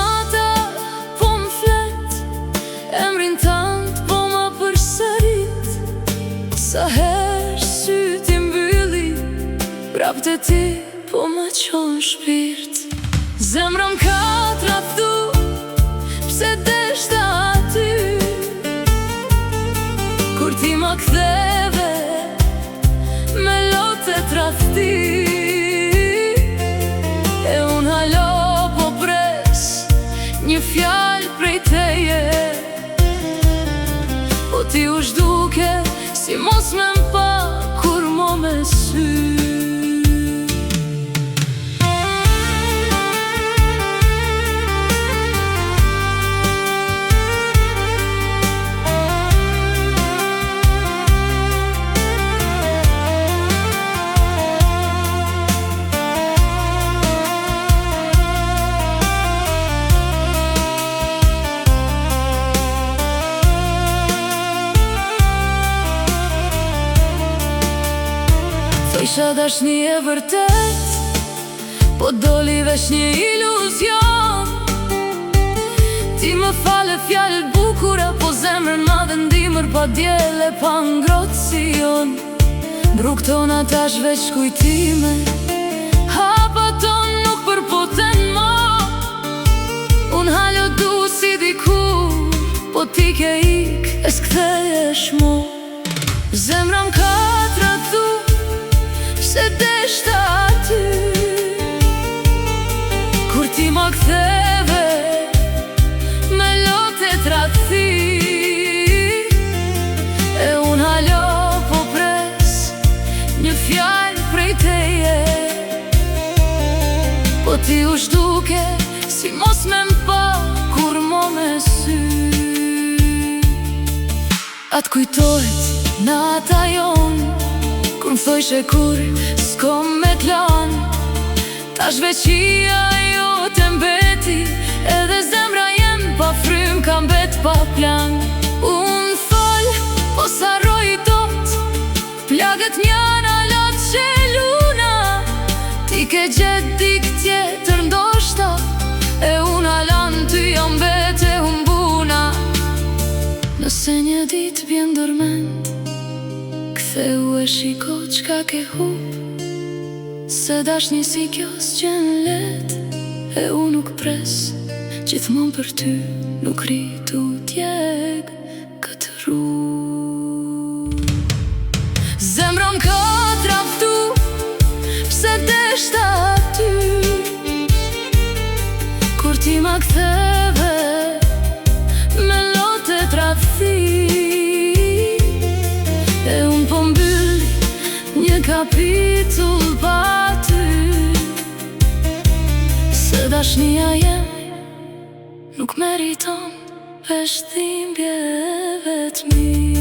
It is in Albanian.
nata po m'flet, emrin tant po ma përsërit. Sa her syti mbylli, prapë të ti po ma qon shpirt. Zemra m'ka tradhtu, pse deshta aty, kur ti ma ktheve me lote tradhti. E unë halo po pres një fjallë prej teje, po ti u shduke si mos me m'pa kur mo me sy. Isha dashni e vërtet, po doli vesh një iluzion. Ti më fale fjallë bukura, po zemrën madhe ndimër pa djele, pa ngrotë si jon. Bruk tona tash veç kujtime, hapa ton nuk përpoten ma. Unë halo du si dikur, po ti ke ik, e s'kthejesh mu. Zemra m'ka tradhtu, se deshta aty, kur ti ma ktheve me lote tradhti. E unë halo po pres një fjallë prej teje, po ti u shduke si mos me m'pa kur mo me sy. Atë kujtojt nata jon, kur m'thojshe kur s'kom me t'lan, tash veqia jo të mbeti, edhe zemra jem pa frym ka mbet pa plan. Unë fol, po s'harroj dot, plagët njana lot që luna. Ti ke gjet dik tjetër ndoshta, e unë alan ty jam vete humbuna. Nëse një dit vjen dorment, ktheu e shiko qka ke hup, se dashni si kjo s'qen let. E unë nuk pres, gjithmon për ty, nuk rritu t'jeg këtë rrugë. Zemra m'ka tradhtu, pse deshta aty, kur ti ma ktheve me lote tradhti. E unë po mbylli një kapitull pa ty, se dashnia jem nuk meriton vesh dhimbje vetmi.